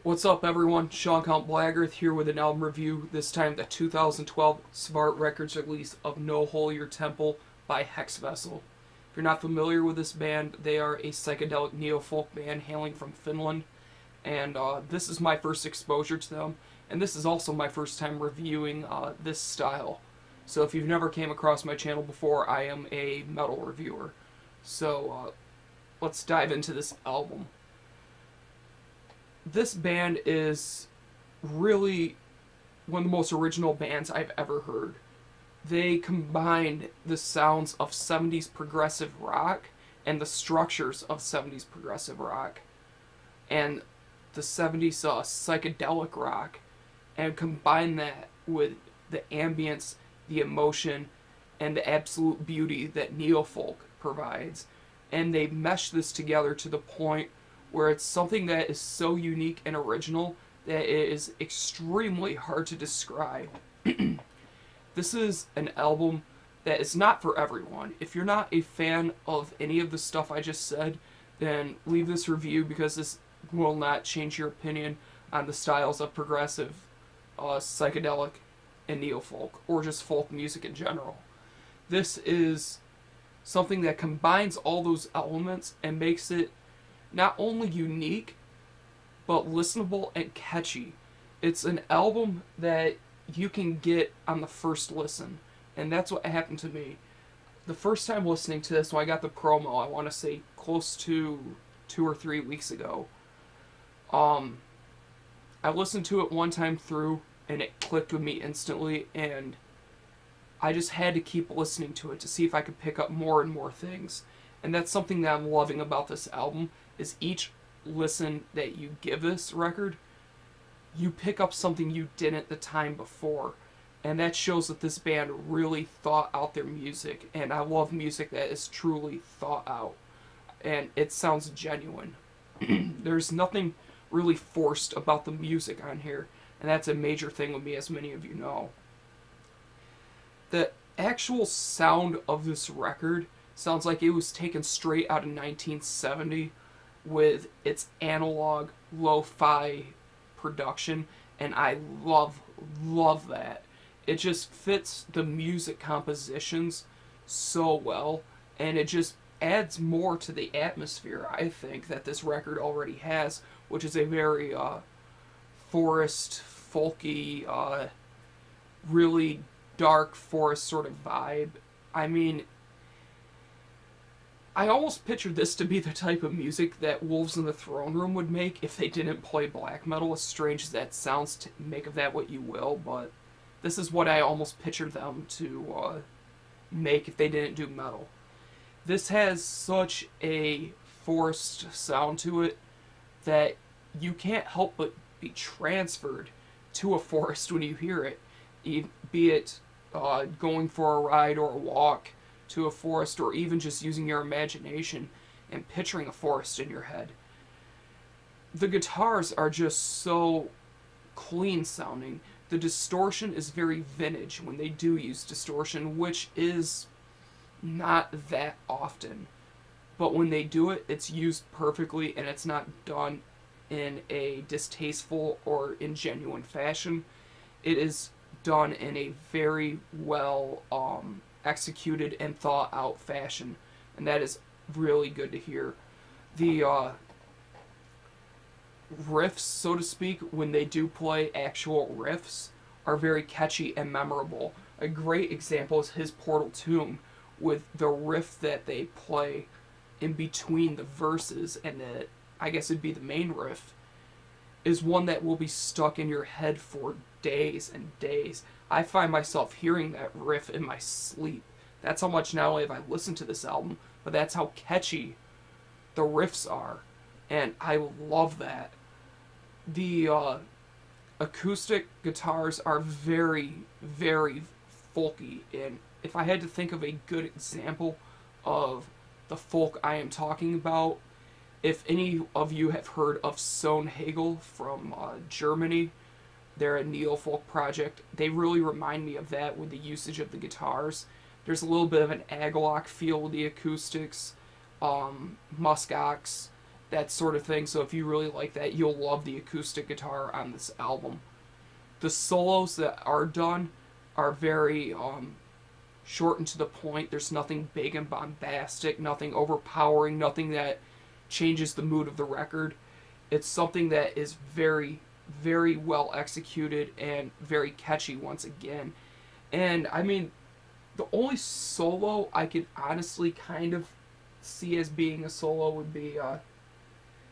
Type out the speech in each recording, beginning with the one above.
What's up, everyone? CountBlagorath here with an album review, this time the 2012 Svart Records release of No Holier Temple by Hexvessel. If you're not familiar with this band, they are a psychedelic neofolk band hailing from Finland, and this is my first exposure to them, and this is also my first time reviewing this style. So if you've never came across my channel before, I am a metal reviewer. So let's dive into this album. This band is really one of the most original bands I've ever heard. They combined the sounds of 70s progressive rock and the structures of 70s progressive rock and the 70s psychedelic rock, and combined that with the ambience, the emotion, and the absolute beauty that neofolk provides. And they mesh this together to the point where it's something that is so unique and original that it is extremely hard to describe. This is an album that is not for everyone. If you're not a fan of any of the stuff I just said, then leave this review, because this will not change your opinion on the styles of progressive, psychedelic, and neofolk, or just folk music in general. This is something that combines all those elements and makes it not only unique, but listenable and catchy. It's an album that you can get on the first listen, and that's what happened to me. The first time listening to this, when I got the promo, I want to say close to 2 or 3 weeks ago, I listened to it one time through, and it clicked with me instantly, and I just had to keep listening to it to see if I could pick up more and more things. And that's something that I'm loving about this album, is each listen that you give this record, you pick up something you didn't the time before. And that shows that this band really thought out their music, and I love music that is truly thought out. And it sounds genuine. There's nothing really forced about the music on here, and that's a major thing with me, as many of you know. The actual sound of this record sounds like it was taken straight out of 1970 with its analog lo-fi production, and I love that. It just fits the music compositions so well, and it just adds more to the atmosphere, I think, that this record already has, which is a very forest, folky, really dark forest sort of vibe. I mean, I almost pictured this to be the type of music that Wolves in the Throne Room would make if they didn't play black metal, as strange as that sounds. To make of that what you will, but this is what I almost pictured them to make if they didn't do metal. This has such a forest sound to it that you can't help but be transferred to a forest when you hear it, be it going for a ride or a walk to a forest, or even just using your imagination and picturing a forest in your head. The guitars are just so clean sounding. The distortion is very vintage when they do use distortion, which is not that often. But when they do it, it's used perfectly, and it's not done in a distasteful or ingenuine fashion. It is done in a very well executed and thought out fashion, and that is really good to hear. The riffs, so to speak, when they do play actual riffs, are very catchy and memorable. A great example is his Portal Tomb, with the riff that they play in between the verses, and I guess it'd be the main riff, is one that will be stuck in your head for days and days. I find myself hearing that riff in my sleep. That's how much not only have I listened to this album, but that's how catchy the riffs are. And I love that. The acoustic guitars are very, very folky. And if I had to think of a good example of the folk I am talking about, if any of you have heard of Sonhagel from Germany, they're a neofolk project. They really remind me of that with the usage of the guitars. There's a little bit of an Agalloch feel with the acoustics, muskox, that sort of thing. So if you really like that, you'll love the acoustic guitar on this album. The solos that are done are very short and to the point. There's nothing big and bombastic, nothing overpowering, nothing that changes the mood of the record. It's something that is very, very well executed and very catchy once again. And I mean, the only solo I could honestly kind of see as being a solo would be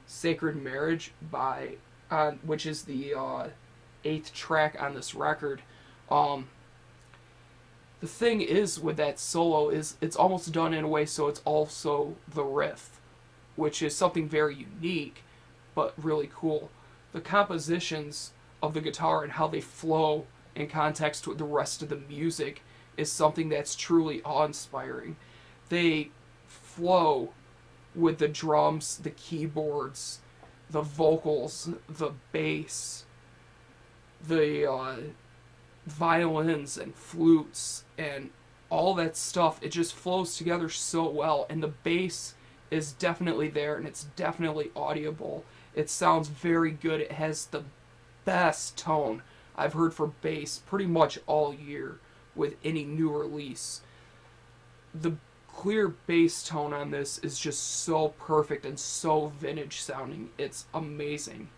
Sacred Marriage by which is the 8th track on this record. The thing is with that solo is it's almost done in a way so it's also the riff, which is something very unique but really cool. The compositions of the guitar and how they flow in context with the rest of the music is something that's truly awe-inspiring. They flow with the drums, the keyboards, the vocals, the bass, the violins and flutes, and all that stuff. It just flows together so well, and the bass is definitely there, and it's definitely audible. It sounds very good. It has the best tone I've heard for bass pretty much all year with any new release. The clear bass tone on this is just so perfect and so vintage sounding. It's amazing.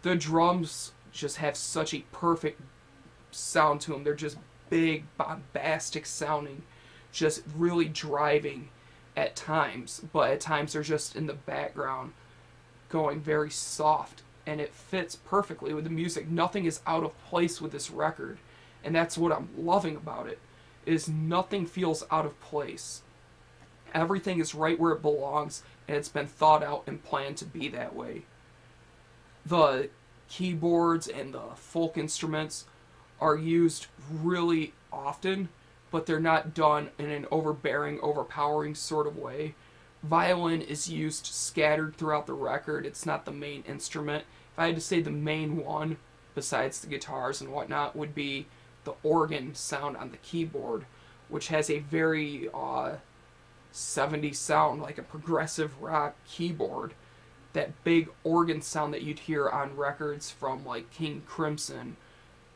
The drums just have such a perfect sound to them. They're just big, bombastic sounding, just really driving at times, but at times they're just in the background going very soft, and it fits perfectly with the music. Nothing is out of place with this record, and that's what I'm loving about it, is nothing feels out of place. Everything is right where it belongs, and it's been thought out and planned to be that way. The keyboards and the folk instruments are used really often, but they're not done in an overbearing, overpowering sort of way. Violin is used scattered throughout the record. It's not the main instrument. If I had to say the main one, besides the guitars and whatnot, would be the organ sound on the keyboard, which has a very 70s sound, like a progressive rock keyboard. That big organ sound that you'd hear on records from like King Crimson,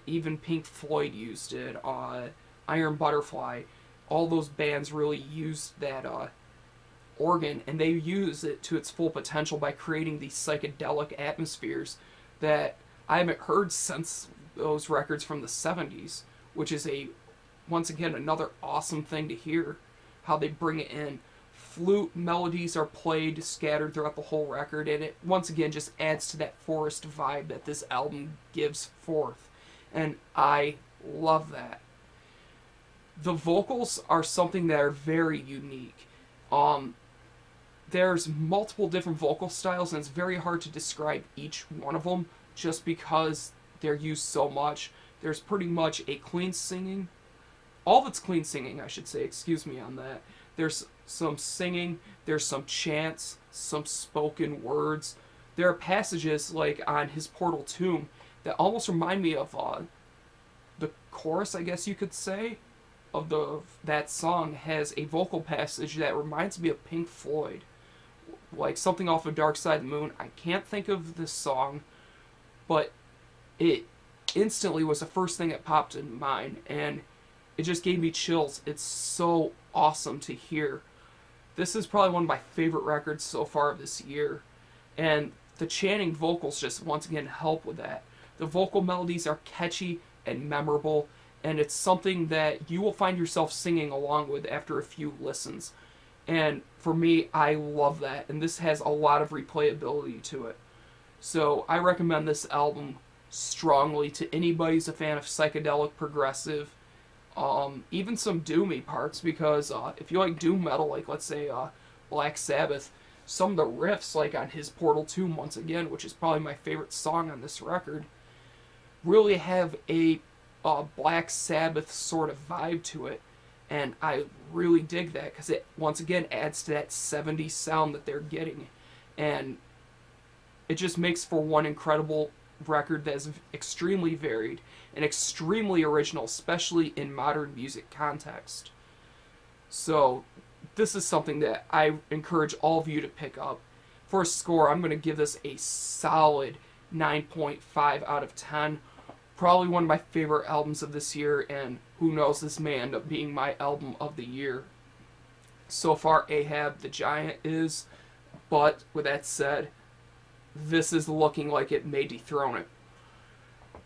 even Pink Floyd used it, Iron Butterfly. All those bands really used that organ, and they use it to its full potential by creating these psychedelic atmospheres that I haven't heard since those records from the 70s, which is once again another awesome thing to hear, how they bring it in. Flute melodies are played scattered throughout the whole record, and it once again just adds to that forest vibe that this album gives forth, and I love that. The vocals are something that are very unique. There's multiple different vocal styles, and it's very hard to describe each one of them just because they're used so much. There's pretty much a clean singing. All of it's clean singing, I should say. Excuse me on that. There's some singing, there's some chants, some spoken words. There are passages, like on His Portal Tomb, that almost remind me of the chorus, I guess you could say, of that song has a vocal passage that reminds me of Pink Floyd. Like something off of Dark Side of the Moon. I can't think of this song, but it instantly was the first thing that popped in mind, and it just gave me chills. It's so awesome to hear. This is probably one of my favorite records so far this year, and the chanting vocals just once again help with that. The vocal melodies are catchy and memorable, and it's something that you will find yourself singing along with after a few listens. And for me, I love that, and this has a lot of replayability to it. So I recommend this album strongly to anybody who's a fan of psychedelic progressive, even some doomy parts, because if you like doom metal, like let's say Black Sabbath, some of the riffs, like on His Portal Tomb, once again, which is probably my favorite song on this record, really have a Black Sabbath sort of vibe to it, and I really dig that because it once again adds to that 70s sound that they're getting, and it just makes for one incredible record that is extremely varied and extremely original, especially in modern music context. So this is something that I encourage all of you to pick up. For a score, I'm going to give this a solid 9.5 out of 10. Probably one of my favorite albums of this year, and who knows, this may end up being my album of the year. So far, Ahab the Giant is, but with that said, this is looking like it may dethrone it.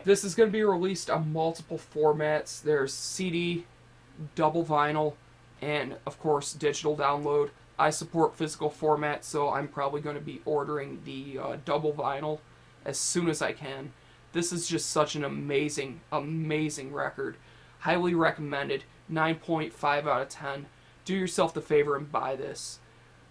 This is going to be released on multiple formats. There's CD, double vinyl, and of course digital download. I support physical format, so I'm probably going to be ordering the double vinyl as soon as I can. This is just such an amazing, amazing record. Highly recommended. 9.5 out of 10. Do yourself the favor and buy this.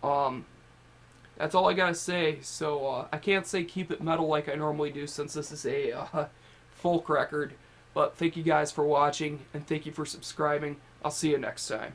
That's all I gotta say. So I can't say keep it metal like I normally do, since this is a folk record. But thank you guys for watching, and thank you for subscribing. I'll see you next time.